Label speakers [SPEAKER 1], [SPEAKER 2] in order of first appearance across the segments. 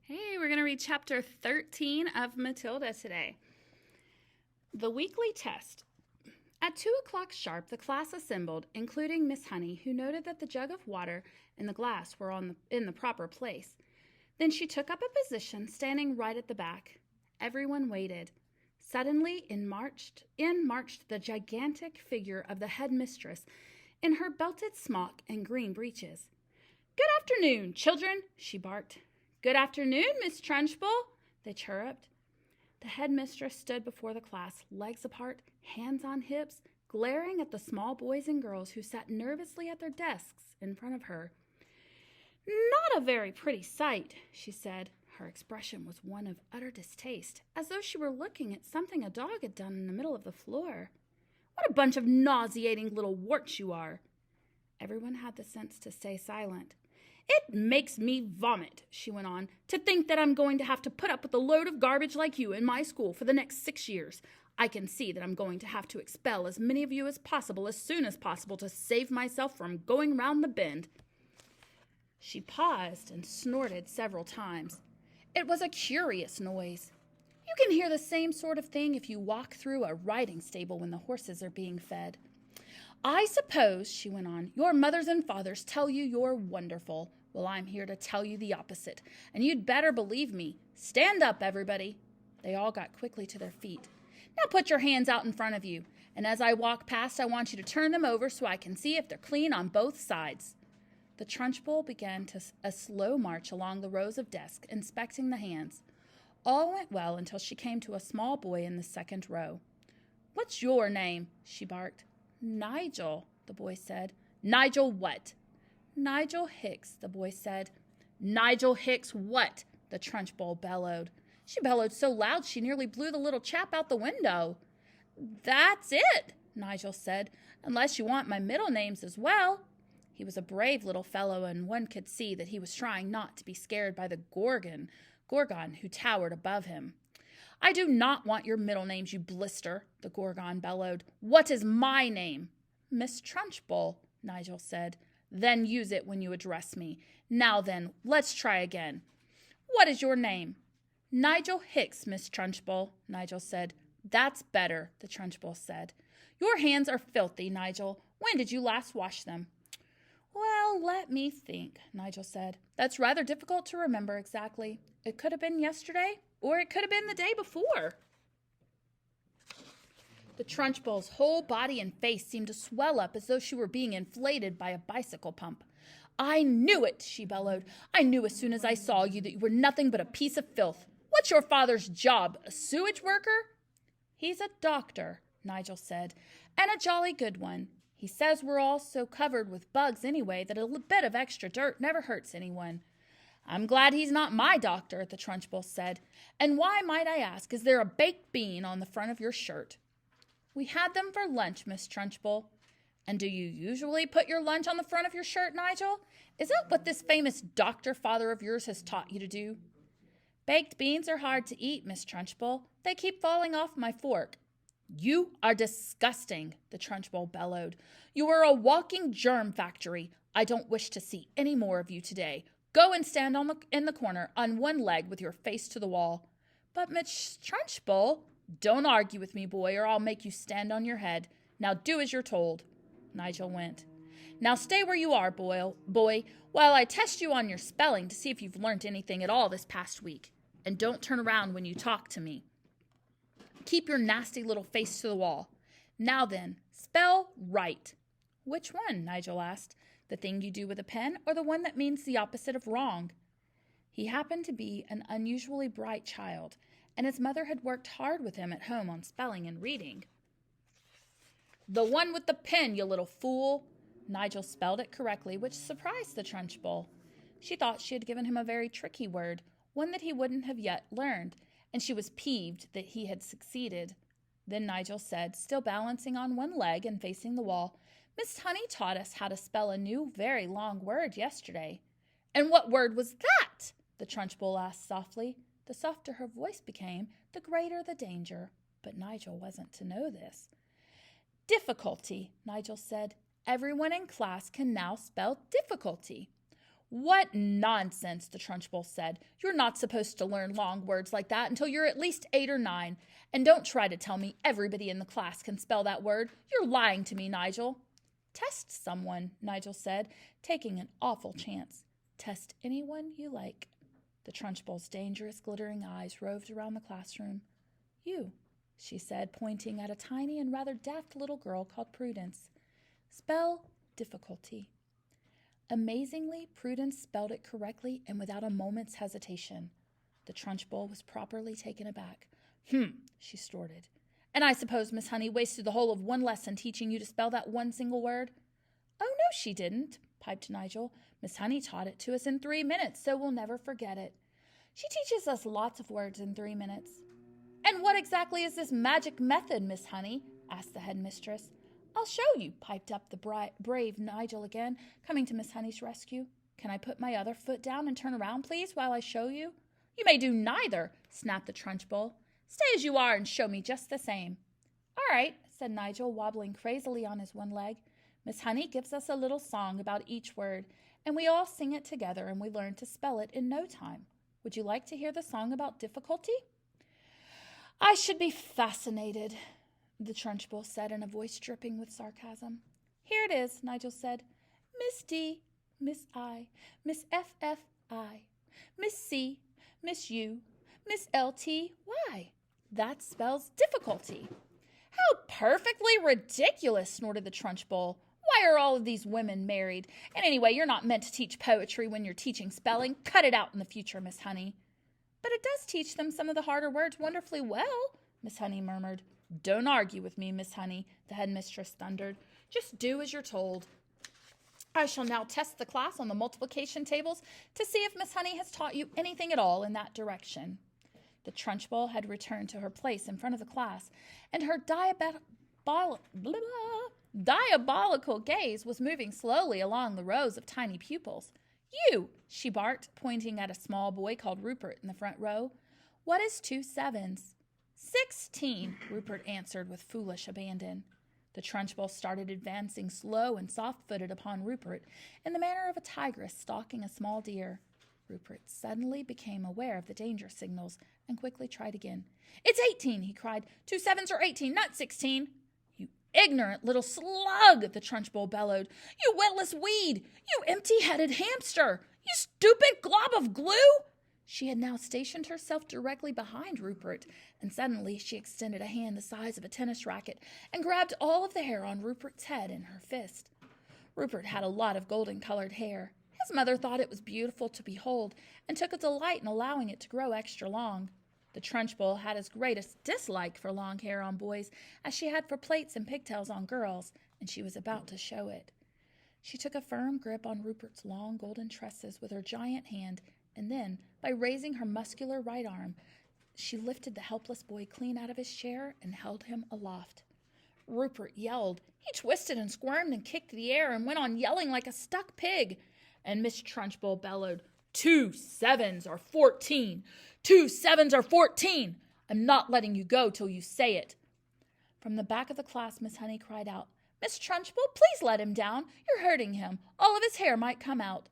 [SPEAKER 1] Hey, we're going to read chapter 13 of Matilda today. The weekly test. At 2 o'clock sharp, the class assembled, including Miss Honey, who noted that the jug of water and the glass were in the proper place. Then she took up a position, standing right at the back. Everyone waited. Suddenly, in marched the gigantic figure of the headmistress in her belted smock and green breeches. "Good afternoon, children," she barked. "Good afternoon, Miss Trunchbull," they chirruped. The headmistress stood before the class, legs apart, hands on hips, glaring at the small boys and girls who sat nervously at their desks in front of her. "Not a very pretty sight," she said. Her expression was one of utter distaste, as though she were looking at something a dog had done in the middle of the floor. "What a bunch of nauseating little warts you are!" Everyone had the sense to stay silent. "It makes me vomit," she went on, "to think that I'm going to have to put up with a load of garbage like you in my school for the next 6 years. I can see that I'm going to have to expel as many of you as possible as soon as possible to save myself from going round the bend." She paused and snorted several times. It was a curious noise. You can hear the same sort of thing if you walk through a riding stable when the horses are being fed. "I suppose," she went on, "your mothers and fathers tell you you're wonderful. Well, I'm here to tell you the opposite, and you'd better believe me. Stand up, everybody." They all got quickly to their feet. "Now put your hands out in front of you, and as I walk past, I want you to turn them over so I can see if they're clean on both sides." The Trunchbull began a slow march along the rows of desks, inspecting the hands. All went well until she came to a small boy in the second row. "What's your name?" she barked. "Nigel," the boy said. "Nigel what?" "Nigel Hicks," the boy said. "Nigel Hicks what?" the Trunchbull bellowed. She bellowed so loud she nearly blew the little chap out the window. "That's it," Nigel said, "unless you want my middle names as well." He was a brave little fellow, and one could see that he was trying not to be scared by the Gorgon who towered above him. "I do not want your middle names, you blister," the Gorgon bellowed. "What is my name?" "Miss Trunchbull," Nigel said. "Then use it when you address me. Now then, let's try again. What is your name?" "Nigel Hicks, Miss Trunchbull," Nigel said. "That's better," the Trunchbull said. "Your hands are filthy, Nigel. When did you last wash them?" "Well, let me think," Nigel said. "That's rather difficult to remember exactly. It could have been yesterday, or it could have been the day before." The Trunchbull's whole body and face seemed to swell up as though she were being inflated by a bicycle pump. "I knew it," she bellowed. "I knew as soon as I saw you that you were nothing but a piece of filth. What's your father's job, a sewage worker?" "He's a doctor," Nigel said, "and a jolly good one. He says we're all so covered with bugs anyway that a bit of extra dirt never hurts anyone." "I'm glad he's not my doctor," the Trunchbull said. "And why, might I ask, is there a baked bean on the front of your shirt?" "We had them for lunch, Miss Trunchbull." "And do you usually put your lunch on the front of your shirt, Nigel? Is that what this famous doctor father of yours has taught you to do?" "Baked beans are hard to eat, Miss Trunchbull. They keep falling off my fork." "You are disgusting," the Trunchbull bellowed. "You are a walking germ factory. I don't wish to see any more of you today. Go and stand in the corner on one leg with your face to the wall." "But Miss Trunchbull—" "Don't argue with me, boy, or I'll make you stand on your head. Now do as you're told." Nigel went. "Now stay where you are, boy, while I test you on your spelling to see if you've learnt anything at all this past week. And don't turn around when you talk to me. Keep your nasty little face to the wall. Now then, spell right." "Which one?" Nigel asked. "The thing you do with a pen, or the one that means the opposite of wrong?" He happened to be an unusually bright child, and his mother had worked hard with him at home on spelling and reading. "The one with the pen, you little fool." Nigel spelled it correctly, which surprised the Trunchbull. She thought she had given him a very tricky word, one that he wouldn't have yet learned, and she was peeved that he had succeeded. Then Nigel said, still balancing on one leg and facing the wall, "Miss Honey taught us how to spell a new, very long word yesterday." "And what word was that?" the Trunchbull asked softly. The softer her voice became, the greater the danger. But Nigel wasn't to know this. "Difficulty," Nigel said. "Everyone in class can now spell difficulty." "What nonsense," the Trunchbull said. "You're not supposed to learn long words like that until you're at least 8 or 9. And don't try to tell me everybody in the class can spell that word. You're lying to me, Nigel." "Test someone," Nigel said, taking an awful chance. "Test anyone you like." The Trunchbull's dangerous, glittering eyes roved around the classroom. "You," she said, pointing at a tiny and rather daft little girl called Prudence. "Spell difficulty." Amazingly, Prudence spelled it correctly and without a moment's hesitation. The Trunchbull was properly taken aback. She snorted. "And I suppose Miss Honey wasted the whole of one lesson teaching you to spell that one single word?" "Oh, no, she didn't," piped Nigel. "Miss Honey taught it to us in 3 minutes, so we'll never forget it. She teaches us lots of words in 3 minutes." "And what exactly is this magic method, Miss Honey?" asked the headmistress. "I'll show you," piped up the brave Nigel again, coming to Miss Honey's rescue. "Can I put my other foot down and turn around, please, while I show you?" "You may do neither," snapped the Trunchbull. "Stay as you are and show me just the same." "All right," said Nigel, wobbling crazily on his one leg. "Miss Honey gives us a little song about each word, and we all sing it together, and we learn to spell it in no time. Would you like to hear the song about difficulty?" "I should be fascinated," the Trunchbull said in a voice dripping with sarcasm. "Here it is," Nigel said. "Miss D, Miss I, Miss FFI, Miss C, Miss U, Miss LTY. That spells difficulty." "How perfectly ridiculous," snorted the Trunchbull. "Why are all of these women married? And anyway, you're not meant to teach poetry when you're teaching spelling. Cut it out in the future, Miss Honey." "But it does teach them some of the harder words wonderfully well," Miss Honey murmured. "Don't argue with me, Miss Honey," the headmistress thundered. "Just do as you're told. I shall now test the class on the multiplication tables to see if Miss Honey has taught you anything at all in that direction." The Trunchbull had returned to her place in front of the class, and her diabolical gaze was moving slowly along the rows of tiny pupils. "You," she barked, pointing at a small boy called Rupert in the front row. "What is 2 sevens?" 16, Rupert answered with foolish abandon. The Trunchbull started advancing slow and soft-footed upon Rupert in the manner of a tigress stalking a small deer. Rupert suddenly became aware of the danger signals and quickly tried again. "It's 18, he cried. 2 sevens are 18, not 16. "You ignorant little slug," the Trunchbull bellowed. "You witless weed! You empty-headed hamster! You stupid glob of glue!" She had now stationed herself directly behind Rupert, and suddenly she extended a hand the size of a tennis racket and grabbed all of the hair on Rupert's head in her fist. Rupert had a lot of golden-colored hair. His mother thought it was beautiful to behold and took a delight in allowing it to grow extra long. The Trunchbull had as great a dislike for long hair on boys as she had for plaits and pigtails on girls, and she was about to show it. She took a firm grip on Rupert's long golden tresses with her giant hand, and then, by raising her muscular right arm, she lifted the helpless boy clean out of his chair and held him aloft. Rupert yelled. He twisted and squirmed and kicked the air and went on yelling like a stuck pig. And Miss Trunchbull bellowed, 2 sevens are 14. 2 sevens are 14. I'm not letting you go till you say it. From the back of the class, Miss Honey cried out, Miss Trunchbull, please let him down. You're hurting him. All of his hair might come out.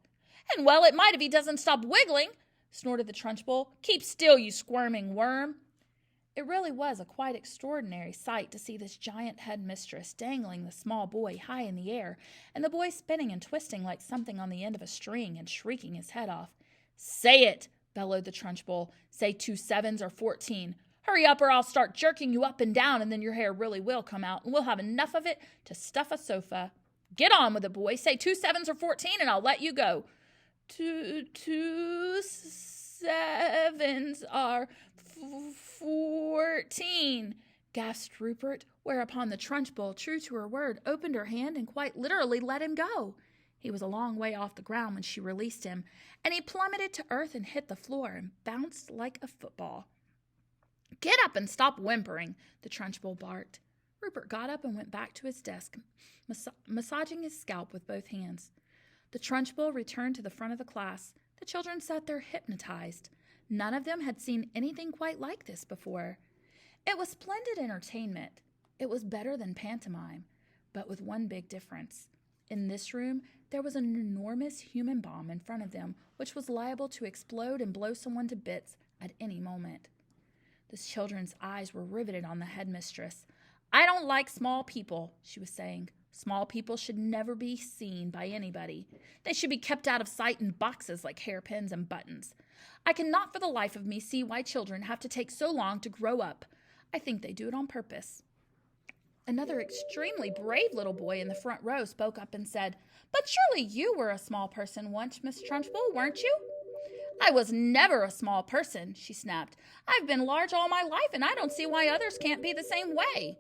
[SPEAKER 1] And well, it might if he doesn't stop wiggling, snorted the Trunchbull. Keep still, you squirming worm. It really was a quite extraordinary sight to see this giant headmistress dangling the small boy high in the air, and the boy spinning and twisting like something on the end of a string and shrieking his head off. Say it, bellowed the Trunchbull. Say 2 sevens or 14. Hurry up or I'll start jerking you up and down, and then your hair really will come out, and we'll have enough of it to stuff a sofa. Get on with it, boy. Say 2 sevens or 14, and I'll let you go. 2 sevens are 14, gasped Rupert, whereupon the Trunchbull, true to her word, opened her hand and quite literally let him go. He was a long way off the ground when she released him, and he plummeted to earth and hit the floor and bounced like a football. Get up and stop whimpering, the Trunchbull barked. Rupert got up and went back to his desk, massaging his scalp with both hands. The Trunchbull returned to the front of the class. The children sat there hypnotized. None of them had seen anything quite like this before. It was splendid entertainment. It was better than pantomime, but with one big difference. In this room, there was an enormous human bomb in front of them, which was liable to explode and blow someone to bits at any moment. The children's eyes were riveted on the headmistress. "I don't like small people," she was saying. "Small people should never be seen by anybody. They should be kept out of sight in boxes like hairpins and buttons. I cannot for the life of me see why children have to take so long to grow up. I think they do it on purpose." Another extremely brave little boy in the front row spoke up and said, "But surely you were a small person once, Miss Trunchbull, weren't you?" "I was never a small person," she snapped. "I've been large all my life, and I don't see why others can't be the same way."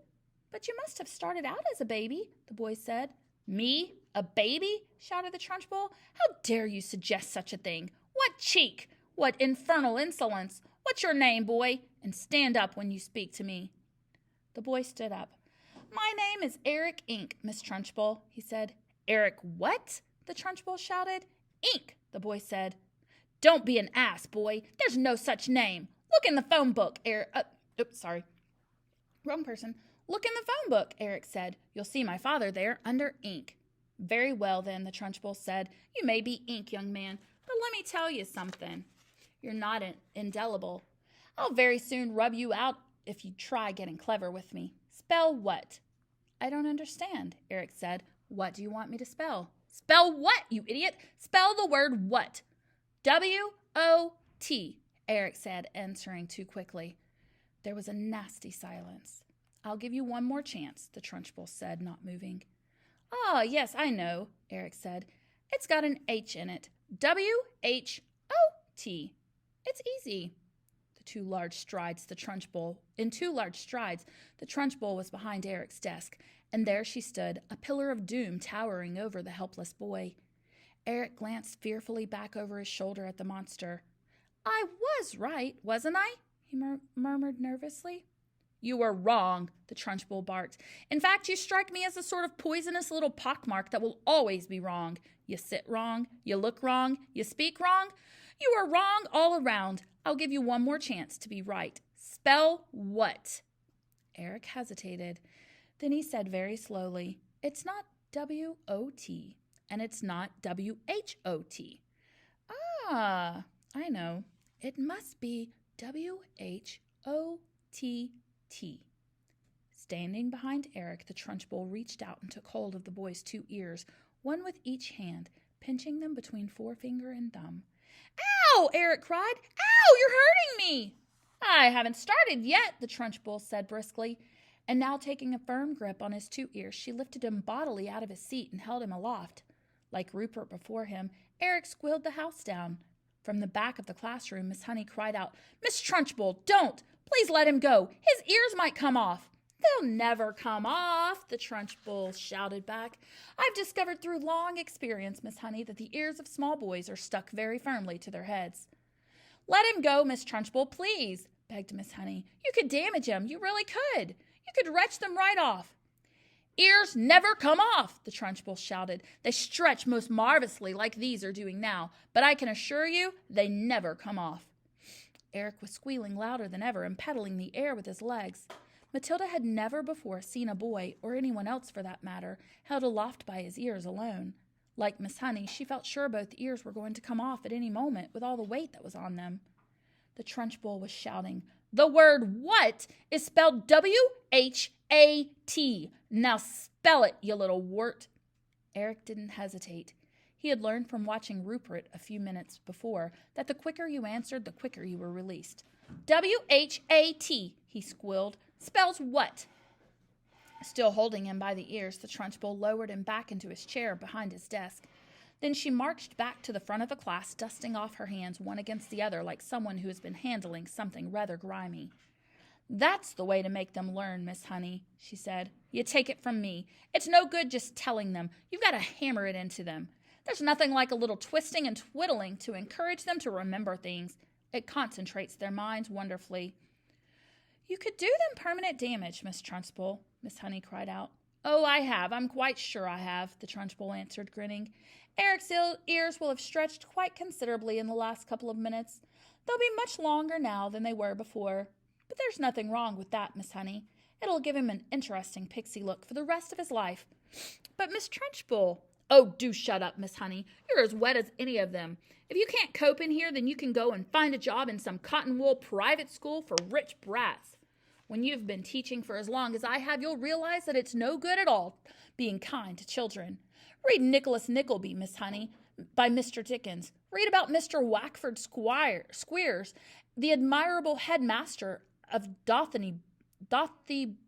[SPEAKER 1] "But you must have started out as a baby," the boy said. "Me? A baby?" shouted the Trunchbull. "How dare you suggest such a thing? What cheek! What infernal insolence! What's your name, boy? And stand up when you speak to me." The boy stood up. "My name is Eric Ink, Miss Trunchbull," he said. "Eric what?" the Trunchbull shouted. "Ink," the boy said. "Don't be an ass, boy. There's no such name. Look in the phone book, Eric. Wrong person. "Look in the phone book," Eric said. "You'll see my father there under Ink." "Very well, then," the Trunchbull said. "You may be Ink, young man, but let me tell you something. You're not indelible. I'll very soon rub you out if you try getting clever with me. Spell what?" "I don't understand," Eric said. "What do you want me to spell?" "Spell what, you idiot? Spell the word what." "W-O-T," Eric said, answering too quickly. There was a nasty silence. "I'll give you one more chance," the Trunchbull said, not moving. "Ah, yes, I know," Eric said. "It's got an H in it. W-H-O-T. It's easy." In 2 large strides, the Trunchbull was behind Eric's desk, and there she stood, a pillar of doom towering over the helpless boy. Eric glanced fearfully back over his shoulder at the monster. "I was right, wasn't I?" he murmured nervously. "You were wrong," the Trunchbull barked. "In fact, you strike me as a sort of poisonous little pockmark that will always be wrong. You sit wrong, you look wrong, you speak wrong. You are wrong all around. I'll give you one more chance to be right. Spell what?" Eric hesitated. Then he said very slowly, "It's not W-O-T, and it's not W-H-O-T. "Ah, I know. It must be W-H-O-T-T. Standing behind Eric, the Trunchbull reached out and took hold of the boy's 2 ears, one with each hand, pinching them between forefinger and thumb. "Ow!" Eric cried. "Ow! You're hurting me!" "I haven't started yet," the Trunchbull said briskly. And now taking a firm grip on his 2 ears, she lifted him bodily out of his seat and held him aloft. Like Rupert before him, Eric squealed the house down. From the back of the classroom, Miss Honey cried out, "Miss Trunchbull, don't! Please let him go! His ears might come off!" "They'll never come off," the Trunchbull shouted back. "I've discovered through long experience, Miss Honey, that the ears of small boys are stuck very firmly to their heads." "Let him go, Miss Trunchbull, please," begged Miss Honey. "You could damage him. You really could. You could wrench them right off." "Ears never come off," the Trunchbull shouted. "They stretch most marvelously like these are doing now, but I can assure you they never come off." Eric was squealing louder than ever and pedaling the air with his legs. Matilda had never before seen a boy, or anyone else for that matter, held aloft by his ears alone. Like Miss Honey, she felt sure both ears were going to come off at any moment with all the weight that was on them. The Trunchbull was shouting, "The word what is spelled W-H-A-T. Now spell it, you little wart." Eric didn't hesitate. He had learned from watching Rupert a few minutes before that the quicker you answered, the quicker you were released. "W-H-A-T, he squealed. "Spells what?" Still holding him by the ears, the Trunchbull lowered him back into his chair behind his desk. Then she marched back to the front of the class, dusting off her hands one against the other like someone who has been handling something rather grimy. "That's the way to make them learn, Miss Honey," she said. "You take it from me. It's no good just telling them. You've got to hammer it into them. There's nothing like a little twisting and twiddling to encourage them to remember things. It concentrates their minds wonderfully." "You could do them permanent damage, Miss Trunchbull," Miss Honey cried out. "Oh, I have. I'm quite sure I have," the Trunchbull answered, grinning. "Eric's ears will have stretched quite considerably in the last couple of minutes. They'll be much longer now than they were before. But there's nothing wrong with that, Miss Honey. It'll give him an interesting pixie look for the rest of his life." "But, Miss Trunchbull," Oh, do shut up, Miss Honey. You're as wet as any of them. If you can't cope in here, then you can go and find a job in some cotton wool private school for rich brats. When you've been teaching for as long as I have, you'll realize that it's no good at all being kind to children. Read Nicholas Nickleby, Miss Honey, by Mr. Dickens. Read about Mr. Wackford Squeers, the admirable headmaster of Dotheby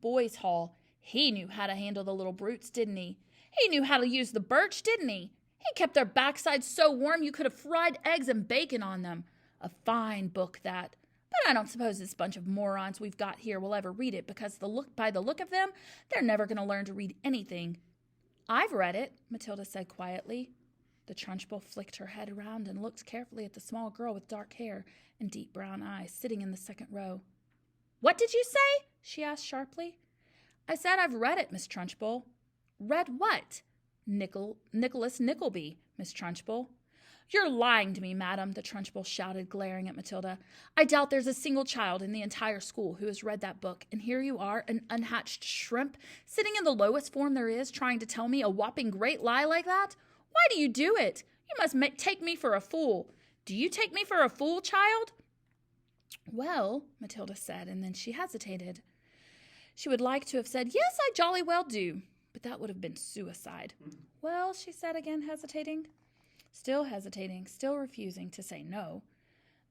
[SPEAKER 1] Boys' Hall. He knew how to handle the little brutes, didn't he? He knew how to use the birch, didn't he? He kept their backsides so warm you could have fried eggs and bacon on them. A fine book, that. But I don't suppose this bunch of morons we've got here will ever read it, because by the look of them, they're never going to learn to read anything. I've read it, Matilda said quietly. The Trunchbull flicked her head around and looked carefully at the small girl with dark hair and deep brown eyes sitting in the second row. What did you say? She asked sharply. I said I've read it, Miss Trunchbull. Read what? Nicholas Nickleby, Miss Trunchbull. You're lying to me, madam, the Trunchbull shouted, glaring at Matilda. I doubt there's a single child in the entire school who has read that book, and here you are, an unhatched shrimp, sitting in the lowest form there is, trying to tell me a whopping great lie like that? Why do you do it? You must take me for a fool. Do you take me for a fool, child? Well, Matilda said, and then she hesitated. She would like to have said, yes, I jolly well do, but that would have been suicide. Well, she said again, hesitating, still refusing to say no.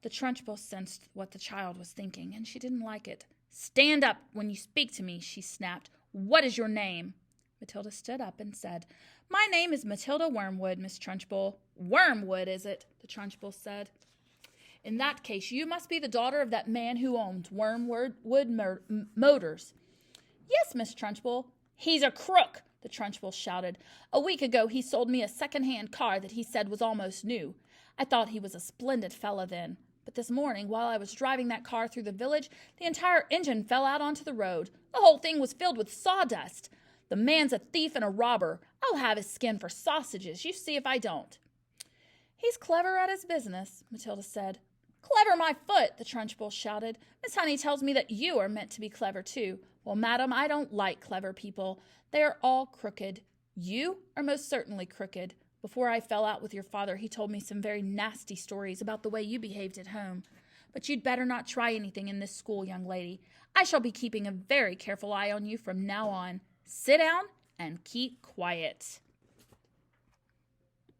[SPEAKER 1] The Trunchbull sensed what the child was thinking, and she didn't like it. Stand up when you speak to me, she snapped. What is your name? Matilda stood up and said, My name is Matilda Wormwood, Miss Trunchbull. Wormwood, is it? The Trunchbull said. In that case, you must be the daughter of that man who owns Wormwood Motors. Yes, Miss Trunchbull. He's a crook, the Trunchbull shouted. A week ago he sold me a second-hand car that he said was almost new. I thought he was a splendid fellow then. But this morning, while I was driving that car through the village, the entire engine fell out onto the road. The whole thing was filled with sawdust. The man's a thief and a robber. I'll have his skin for sausages. You see if I don't. He's clever at his business, Matilda said. Clever my foot, the Trunchbull shouted. Miss Honey tells me that you are meant to be clever too. Well, madam, I don't like clever people. They are all crooked. You are most certainly crooked. Before I fell out with your father, he told me some very nasty stories about the way you behaved at home. But you'd better not try anything in this school, young lady. I shall be keeping a very careful eye on you from now on. Sit down and keep quiet.